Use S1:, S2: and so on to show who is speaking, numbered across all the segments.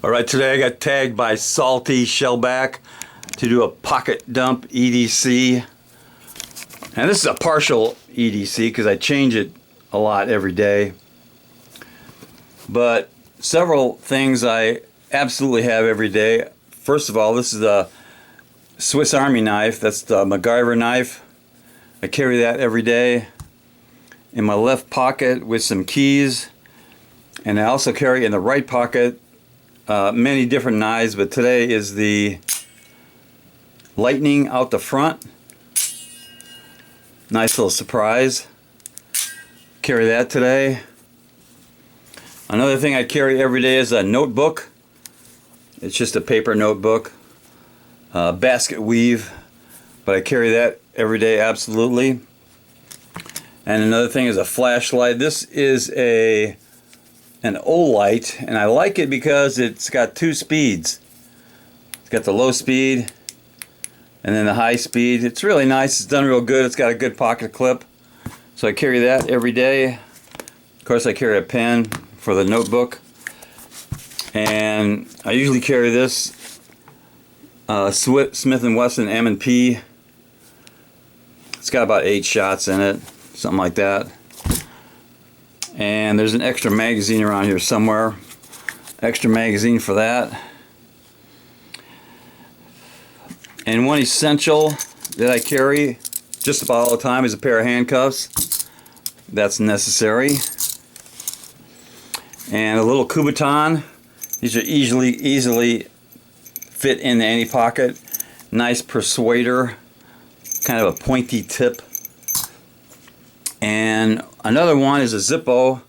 S1: Alright, today I got tagged by Salty Shellback to do a pocket dump EDC. And this is a partial EDC because I change it a lot every day. But several things I absolutely have every day. First of all, this is a Swiss Army knife. That's the MacGyver knife. I carry that every day in my left pocket with some keys. And I also carry in the right pocket many different knives, but today is the lightning out the front. Nice little surprise. Carry that today. Another thing I carry every day is a notebook. It's just a paper notebook. Basket weave, but I carry that every day absolutely. And another thing is a flashlight. This is an Olight, and I like it because it's got two speeds. It's got the low speed and then the high speed. It's really nice. It's done real good. It's got a good pocket clip, so I carry that every day. Of course, I carry a pen for the notebook, and I usually carry this Smith & Wesson M&P. It's got about 8 shots in it, something like that. And there's an extra magazine around here somewhere. Extra magazine for that. And one essential that I carry just about all the time is a pair of handcuffs. That's necessary. And a little Kubotan. These are easily fit into any pocket. Nice persuader. Kind of a pointy tip. And another one is a Zippo.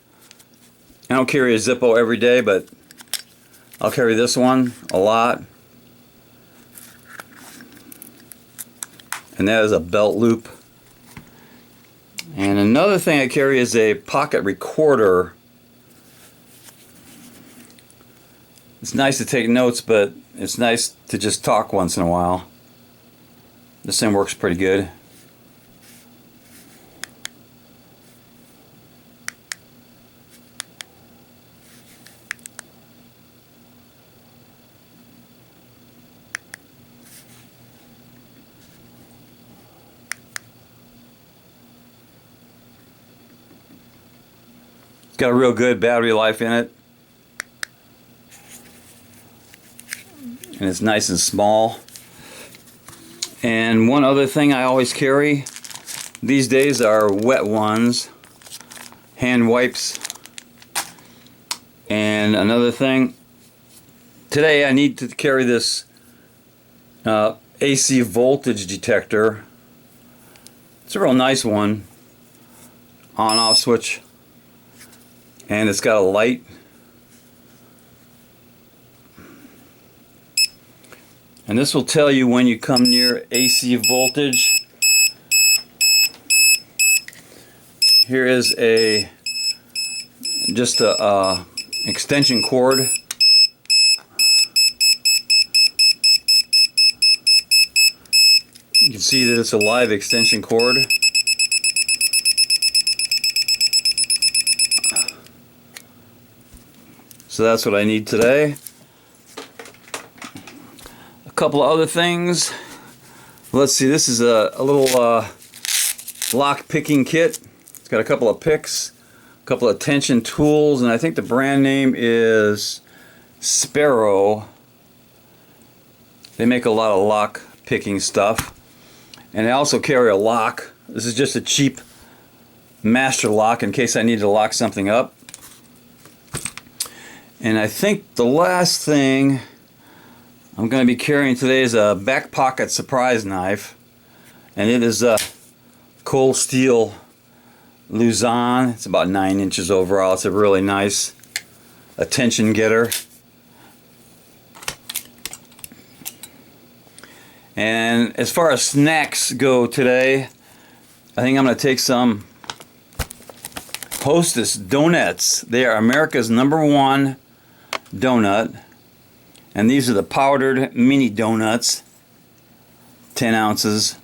S1: I don't carry a Zippo every day, but I'll carry this one a lot. And that is a belt loop. And another thing I carry is a pocket recorder. It's nice to take notes, but it's nice to just talk once in a while. This thing works pretty good. It's got a real good battery life in it, and it's nice and small. And one other thing I always carry these days are wet ones, hand wipes. And another thing, today I need to carry this AC voltage detector. It's a real nice one, on-off switch. And it's got a light. And this will tell you when you come near AC voltage. Here is just a extension cord. You can see that it's a live extension cord. So that's what I need today. A couple of other things. Let's see, this is a little lock picking kit. It's got a couple of picks, a couple of tension tools, and I think the brand name is Sparrow. They make a lot of lock picking stuff. And I also carry a lock. This is just a cheap master lock in case I need to lock something up. And I think the last thing I'm going to be carrying today is a back pocket surprise knife. And it is a cold steel Luzon. It's about 9 inches overall. It's a really nice attention getter. And as far as snacks go today, I think I'm going to take some Hostess donuts. They are America's #1 donut, and these are the powdered mini donuts, 10 ounces.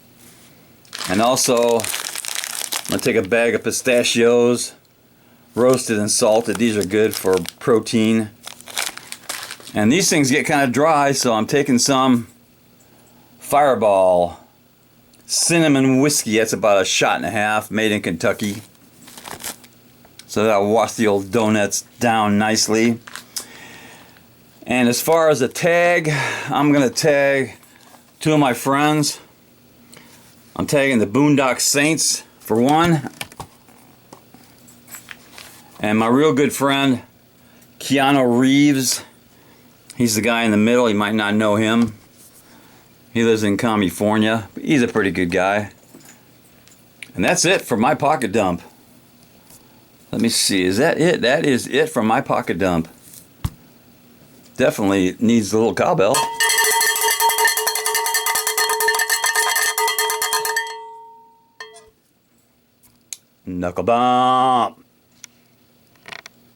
S1: And also I'm going to take a bag of pistachios, roasted and salted. These are good for protein. And these things get kind of dry, so I'm taking some Fireball cinnamon whiskey. That's about 1.5 shots, made in Kentucky. So that'll wash the old donuts down nicely. And as far as a tag, I'm going to tag 2 of my friends. I'm tagging the Boondock Saints for one. And my real good friend, Keanu Reeves. He's the guy in the middle. You might not know him. He lives in California. He's a pretty good guy. And that's it for my pocket dump. Let me see. Is that it? That is it from my pocket dump. Definitely needs a little cowbell. Knuckle bump.